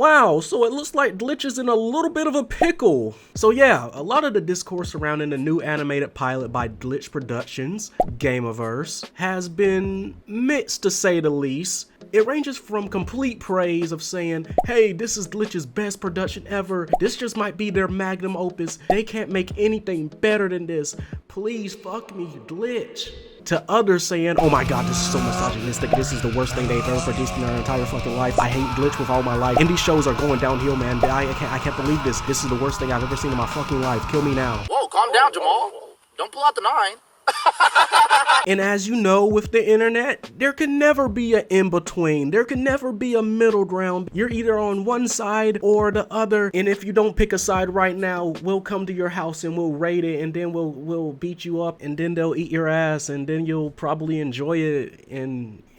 Wow, so it looks like Glitch is in a little bit of a pickle. So yeah, a lot of the discourse surrounding the new animated pilot by Glitch Productions, Gameoverse, has been mixed to say the least. It ranges from complete praise of saying, hey, this is Glitch's best production ever. This just might be their magnum opus. They can't make anything better than this. Please fuck me, Glitch. To others saying, oh my god, this is so misogynistic. This is the worst thing they've ever produced in their entire fucking life. I hate Glitch with all my life. Indie shows are going downhill, man. I can't believe this. This is the worst thing I've ever seen in my fucking life. Kill me now. Whoa, calm down, Jamal. Don't pull out the 9. And as you know, with the internet, there can never be an in-between. There can never be a middle ground. You're either on one side or the other, and if you don't pick a side right now, we'll come to your house and we'll raid it, and then we'll beat you up, and then they'll eat your ass, and then you'll probably enjoy it.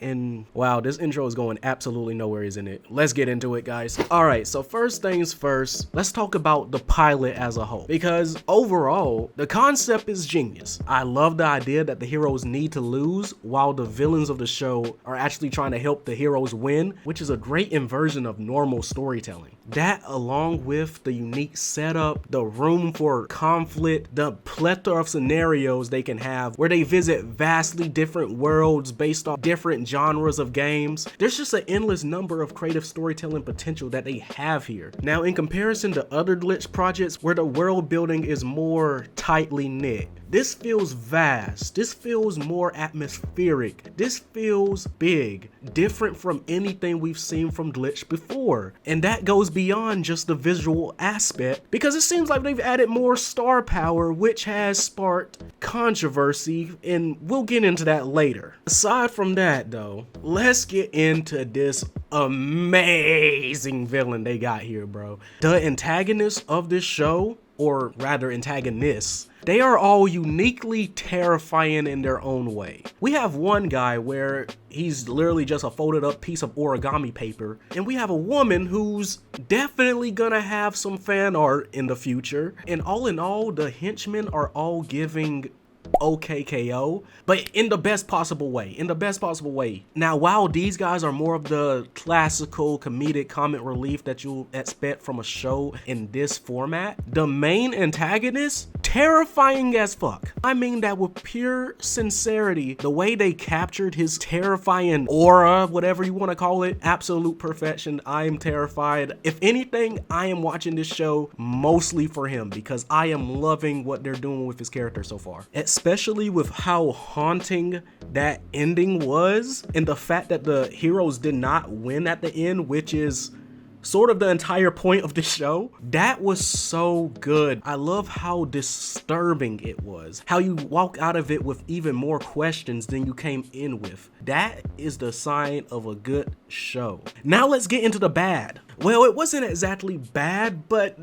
And wow, this intro is going absolutely nowhere, isn't it? Let's get into it, guys. All right, so first things first, let's talk about the pilot as a whole, because overall, the concept is genius. I love the idea that the heroes need to lose while the villains of the show are actually trying to help the heroes win, which is a great inversion of normal storytelling. That, along with the unique setup, the room for conflict, the plethora of scenarios they can have where they visit vastly different worlds based on different genres of games. There's just an endless number of creative storytelling potential that they have here. Now, in comparison to other Glitch projects where the world building is more tightly knit, this feels vast, this feels more atmospheric, this feels big, different from anything we've seen from Glitch before. And that goes beyond just the visual aspect, because it seems like they've added more star power, which has sparked controversy, and we'll get into that later. Aside from that though, let's get into this amazing villain they got here, bro. The antagonists of this show, or rather antagonists, they are all uniquely terrifying in their own way. We have one guy where he's literally just a folded up piece of origami paper, and we have a woman who's definitely gonna have some fan art in the future. And all in all, the henchmen are all giving OKKO, but in the best possible way. Now, while these guys are more of the classical comedic comic relief that you'll expect from a show in this format, the main antagonist, terrifying as fuck. I mean that with pure sincerity, the way they captured his terrifying aura, whatever you want to call it, absolute perfection. I am terrified. If anything, I am watching this show mostly for him because I am loving what they're doing with his character so far. Especially with how haunting that ending was, and the fact that the heroes did not win at the end, which is sort of the entire point of the show. That was so good. I love how disturbing it was. How you walk out of it with even more questions than you came in with. That is the sign of a good show. Now let's get into the bad. Well, it wasn't exactly bad, but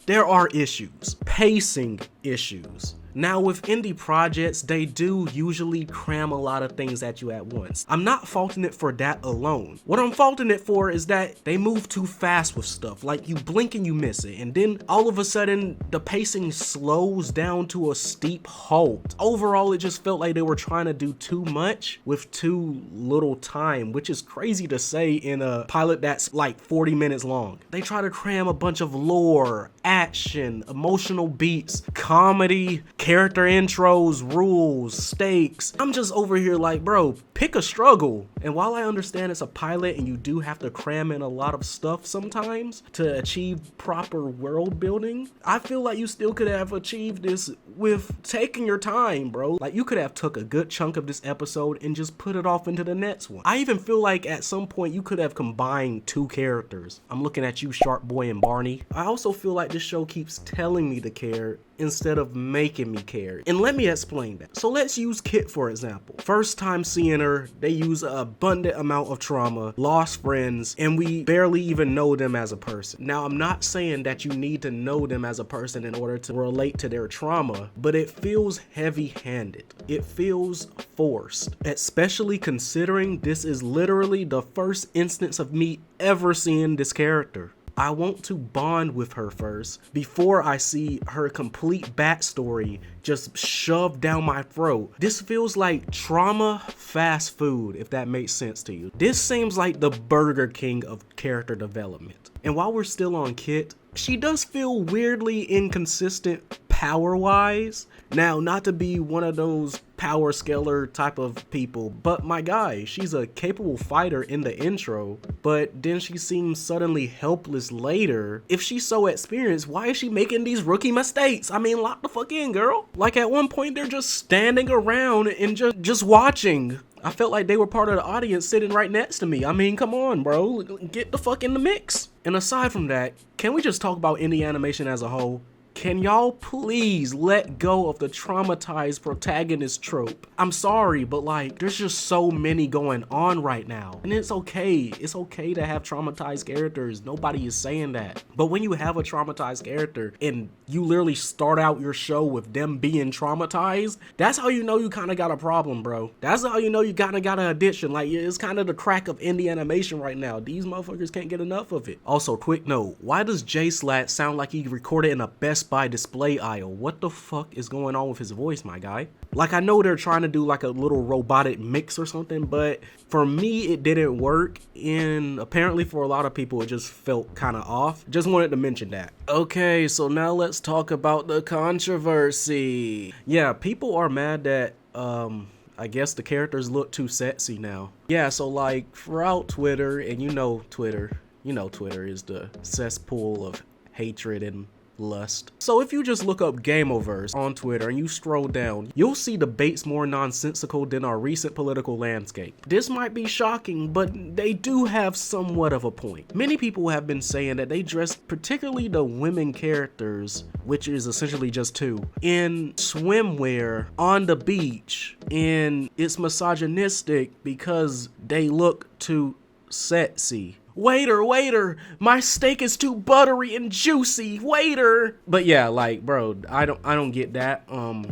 there are issues. Pacing issues. Now, with indie projects, they do usually cram a lot of things at you at once. I'm not faulting it for that alone. What I'm faulting it for is that they move too fast with stuff. Like, you blink and you miss it, and then all of a sudden the pacing slows down to a steep halt. Overall, it just felt like they were trying to do too much with too little time, which is crazy to say in a pilot that's like 40 minutes long. They try to cram a bunch of lore, action, emotional beats, comedy, character intros, rules, stakes. I'm just over here like, bro, pick a struggle. And while I understand it's a pilot and you do have to cram in a lot of stuff sometimes to achieve proper world building, I feel like you still could have achieved this with taking your time, bro. Like, you could have took a good chunk of this episode and just put it off into the next one. I even feel like at some point you could have combined two characters. I'm looking at you, Shark Boy and Barney. I also feel like this show keeps telling me to care instead of making me care. And let me explain that. So let's use Kit for example. First time seeing her, they use an abundant amount of trauma, lost friends, and we barely even know them as a person. Now, I'm not saying that you need to know them as a person in order to relate to their trauma, but it feels heavy-handed. It feels forced, especially considering this is literally the first instance of me ever seeing this character. I want to bond with her first before I see her complete backstory just shoved down my throat. This feels like trauma fast food, if that makes sense to you. This seems like the Burger King of character development. And while we're still on Kit, she does feel weirdly inconsistent power-wise. Now, not to be one of those power scaler type of people, but my guy, she's a capable fighter in the intro, but then she seems suddenly helpless later. If she's so experienced, why is she making these rookie mistakes? I mean, lock the fuck in, girl. Like at one point, they're just standing around and just watching. I felt like they were part of the audience sitting right next to me. I mean, come on, bro. Get the fuck in the mix. And aside from that, can we just talk about indie animation as a whole? Can y'all please let go of the traumatized protagonist trope? I'm sorry, but like, there's just so many going on right now. And it's okay. It's okay to have traumatized characters. Nobody is saying that. But when you have a traumatized character and you literally start out your show with them being traumatized, that's how you know you kind of got a problem, bro. That's how you know you kind of got an addiction. Like, it's kind of the crack of indie animation right now. These motherfuckers can't get enough of it. Also, quick note, why does Slat sound like he recorded in a Best Buy display aisle? What the fuck is going on with his voice, my guy? Like, I know they're trying to do like a little robotic mix or something, but for me it didn't work, and apparently for a lot of people it just felt kind of off. Just wanted to mention that. Okay, so now let's talk about the controversy. Yeah, people are mad that I guess the characters look too sexy now. Yeah, so like throughout Twitter, and you know Twitter is the cesspool of hatred and lust. So if you just look up Gameoverse on Twitter and you scroll down, you'll see debates more nonsensical than our recent political landscape. This might be shocking, but they do have somewhat of a point. Many people have been saying that they dress, particularly the women characters, which is essentially just two, in swimwear on the beach, and it's misogynistic because they look too sexy. Waiter, my steak is too buttery and juicy, waiter. But yeah, like, bro, I don't get that.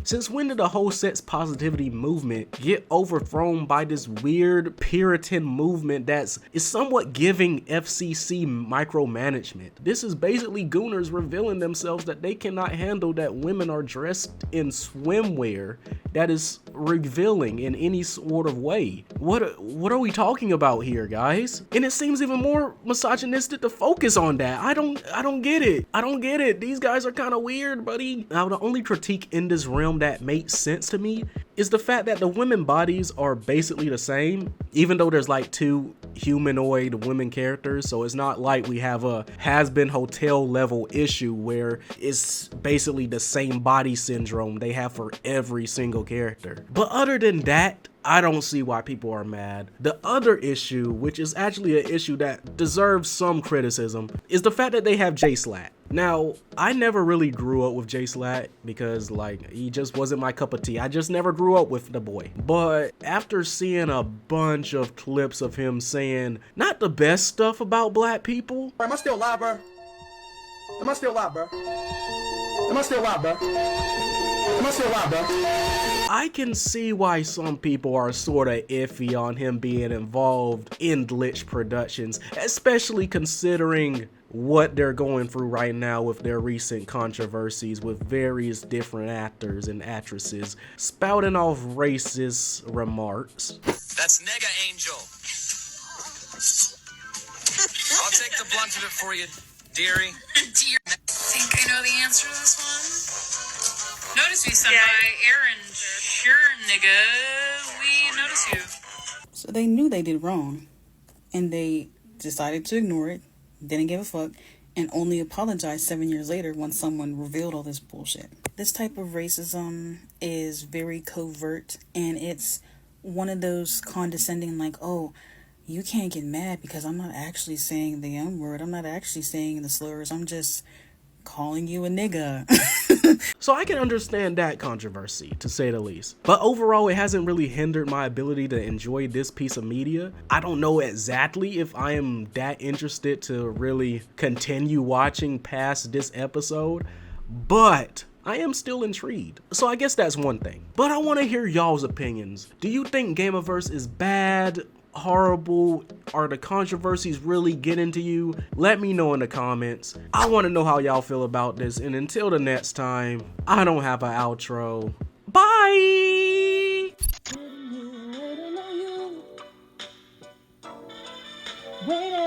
Since when did the whole sex positivity movement get overthrown by this weird Puritan movement is somewhat giving FCC micromanagement? This is basically Gooners revealing themselves that they cannot handle that women are dressed in swimwear that is revealing in any sort of way. What are we talking about here, guys? And it seems even more misogynistic to focus on that. I don't get it. I don't get it. These guys are kind of weird, buddy. Now, the only critique in this realm that makes sense to me is the fact that the women bodies are basically the same, even though there's like two humanoid women characters. So it's not like we have a has-been hotel level issue where it's basically the same body syndrome they have for every single character. But other than that, I don't see why people are mad. The other issue, which is actually an issue that deserves some criticism, is the fact that they have Slat. Now, I never really grew up with Slat because, like, he just wasn't my cup of tea. I just never grew up with the boy. But after seeing a bunch of clips of him saying not the best stuff about black people. Am I still alive, bro? Am I still alive, bro? Am I still alive, bro? Am I still alive, bro? I can see why some people are sort of iffy on him being involved in glitch productions, especially considering what they're going through right now with their recent controversies with various different actors and actresses spouting off racist remarks. That's Nega Angel. I'll take the blunt of it for you, dearie. Dear, think I know the answer to this one? Notice we sent by Aaron. Sure, nigga, we notice you. So they knew they did wrong, and they decided to ignore it, didn't give a fuck, and only apologized 7 years later when someone revealed all this bullshit. This type of racism is very covert, and it's one of those condescending, like, oh, you can't get mad because I'm not actually saying the N-word, I'm not actually saying the slurs, I'm just calling you a nigga. So I can understand that controversy, to say the least. But overall, it hasn't really hindered my ability to enjoy this piece of media. I don't know exactly if I am that interested to really continue watching past this episode, but I am still intrigued. So I guess that's one thing. But I want to hear y'all's opinions. Do you think Gameoverse is bad, horrible? Are the controversies really getting to you? Let me know in the comments. I want to know how y'all feel about this. And until the next time, I don't have an outro. Bye! Waiting.